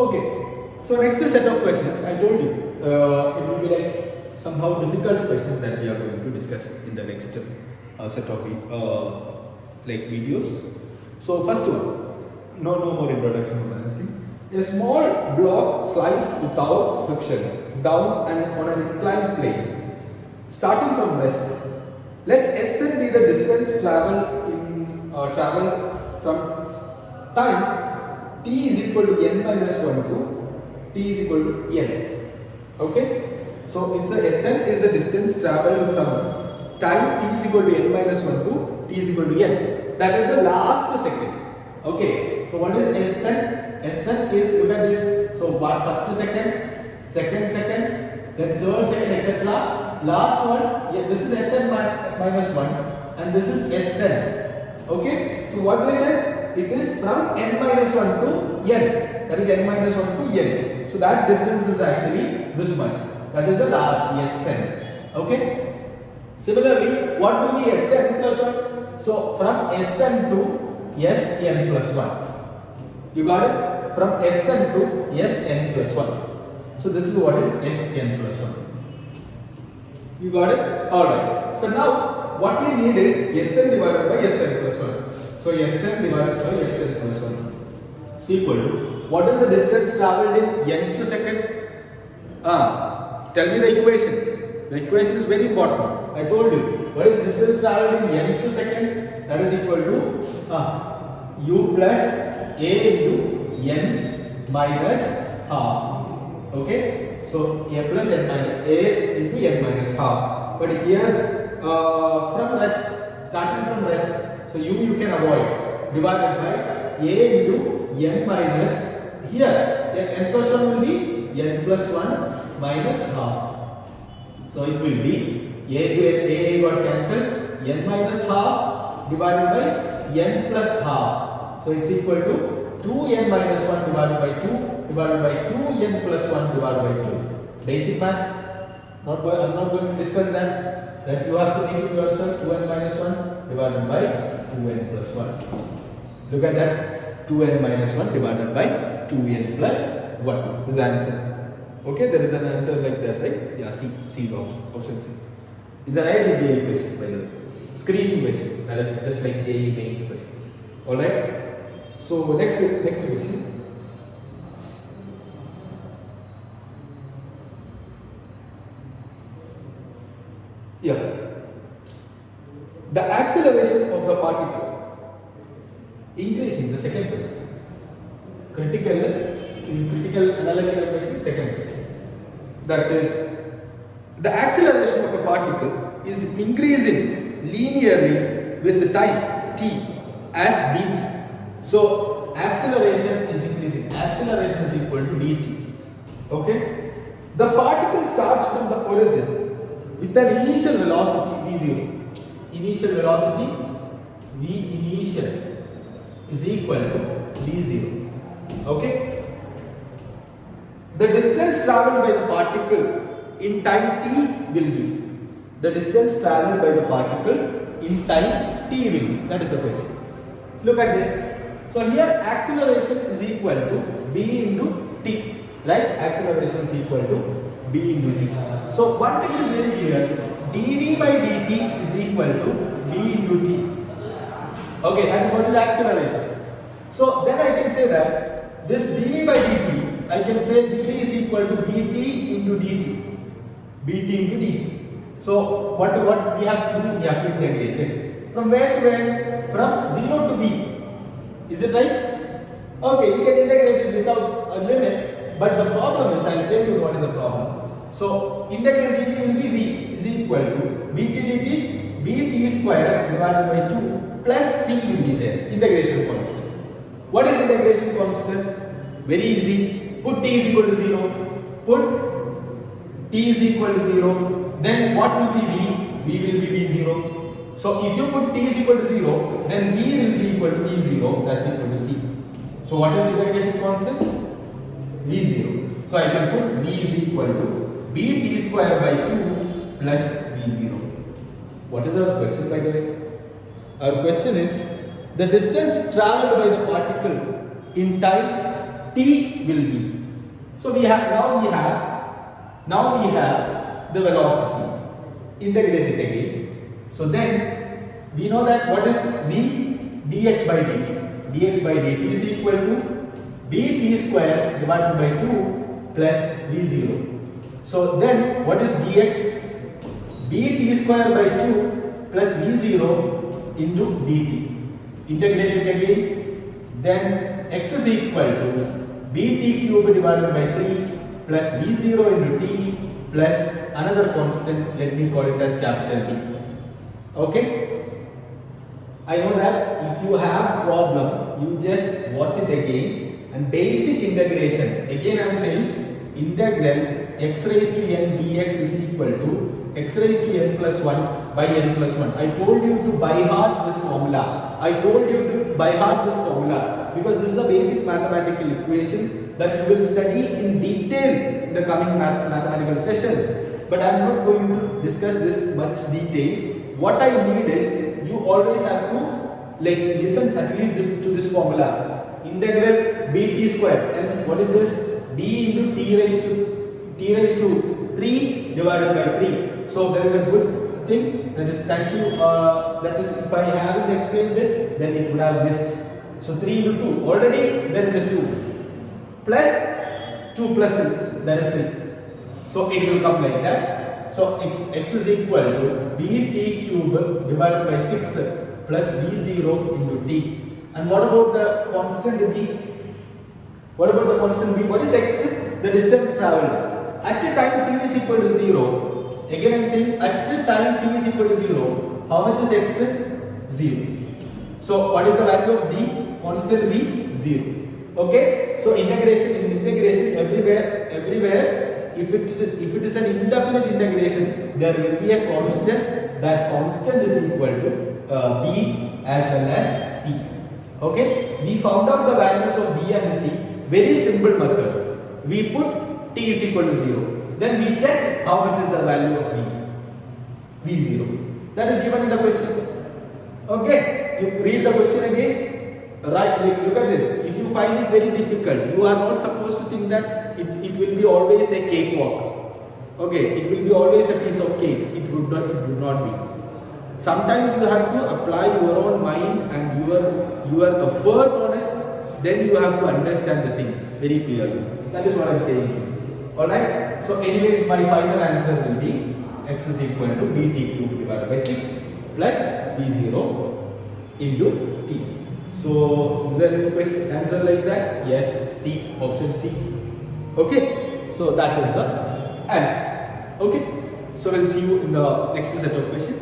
Okay, so next set of questions, I told you, it will be like somehow difficult questions that we are going to discuss in the next set of like videos. So first one, no more introduction or anything. A small block slides without friction down and on an inclined plane, starting from rest. Let Sn be the distance travel from time t is equal to n minus 1 to t is equal to n. Okay? So it's a Sn is the distance traveled from time t is equal to n minus 1 to t is equal to n. That is the last second. Okay? So what is Sn? Sn is, look at this. So what, first second, second second, then third second, etc. Last one, yeah, this is Sn minus 1 and this is Sn. Okay? So what they said? It is from n minus 1 to n. That is n minus 1 to n. So that distance is actually this much. That is the last Sn. Okay? Similarly, what will be Sn plus 1? So from Sn to Sn plus 1. You got it? From Sn to Sn plus 1. So this is what is Sn plus 1. You got it? Alright. So now what we need is Sn divided by Sn plus 1. So Sn divided by Sn plus 1 is equal to, what is the distance travelled in nth second? Tell me the equation. The equation is very important. I told you. What is distance travelled in nth second? That is equal to u plus a into n minus half. Okay? So a plus n minus a into n minus half. But here from rest, starting from rest, so you can avoid, divided by a into n minus, here n plus 1 will be n plus 1 minus half. So it will be a got cancelled, n minus half divided by n plus half. So it's equal to 2n minus 1 divided by 2 divided by 2n plus 1 divided by 2. Basic maths. I'm not going to discuss that. That you have to make it yourself. 2n minus 1 divided by 2n plus 1. Look at that. 2n minus 1 divided by 2n plus 1 is the answer. Okay, there is an answer like that, right? Yeah, C is option C. Is an IIT JEE question, by the way. Screening question. That is just like JEE mains question. Alright? So next question. Yeah. The acceleration of the particle increasing, the second question. Critical analytical question, second question. That is, the acceleration of a particle is increasing linearly with the time t as dt. So acceleration is increasing. Acceleration is equal to dt. Okay? The particle starts from the origin with an initial velocity v0. Initial velocity v initial is equal to v0. Okay? The distance travelled by the particle in time t will be. The distance travelled by the particle in time t will be. That is the question. Look at this. So here acceleration is equal to b into t. Right? Acceleration is equal to b into t. So one thing is very clear. dv by dt is equal to b into t. Okay, that is what is acceleration. So then I can say that this dv by dt, I can say dv is equal to bt into dt. bt into dt. So what we have to do? We have to integrate it. From where to where? From 0 to b. Is it right? Okay, you can integrate it without a limit, but the problem is, I will tell you what is the problem. So integral dv will be v is equal to bt dt bt square divided by 2 plus c will be there. Integration constant. What is integration constant? Very easy. Put t is equal to 0. Put t is equal to 0. Then what will be v? V will be v0. So if you put t is equal to 0, then v will be equal to v0. That's equal to c. So what is integration constant? v0. So I can put v is equal to bt square by 2 plus v0. What is our question, by the way? Our question is the distance travelled by the particle in time t will be. So now we have the velocity. Integrate it again. So then we know that what is v dx by dt. Dx by dt is equal to bt square divided by 2 plus v0. So then what is dx? bt square by 2 plus v0 into dt. Integrate it again. Then x is equal to bt cube divided by 3 plus v0 into t plus another constant, let me call it as capital T. Okay? I know that if you have problem, you just watch it again, and basic integration. Again I am saying integral x raised to n dx is equal to x raised to n plus 1 by n plus 1. I told you to by heart this formula. Because this is a basic mathematical equation that you will study in detail in the coming mathematical sessions. But I am not going to discuss this much detail. What I need is you always have to listen at least to this formula. Integral bt square, and what is this? b into t raised to 3 divided by 3. So there is a good thing, that is thank you, that is if I haven't explained it, then it would have missed. So 3 into 2, already there is a 2 plus 2 plus 3, that is 3. So it will come like that. So x is equal to bt cube divided by 6 plus v0 into t. And what about the constant v? What is x? The distance traveled. At a time t is equal to 0. Again I am saying at a time t is equal to 0. How much is x? 0. So what is the value of v? Constant v? 0. Okay? So integration everywhere. If it is an indefinite integration, there will be a constant. That constant is equal to b as well as c. Okay? We found out the values of b and c. Very simple method. We put t is equal to 0. Then we check how much is the value of v. v0. That is given in the question. Okay? You read the question again. Right, look at this. If you find it very difficult, you are not supposed to think that it will be always a cakewalk. Okay, it will be always a piece of cake. It would not be. Sometimes you have to apply your own mind and your effort on it. Then you have to understand the things very clearly. That is what I am saying. Alright. So anyways, my final answer will be x is equal to bt cube divided by 6 plus v0 into t. So is there any question answer like that? Yes, C, option C. Okay, so that is the answer. Okay, so we'll see you in the next set of questions.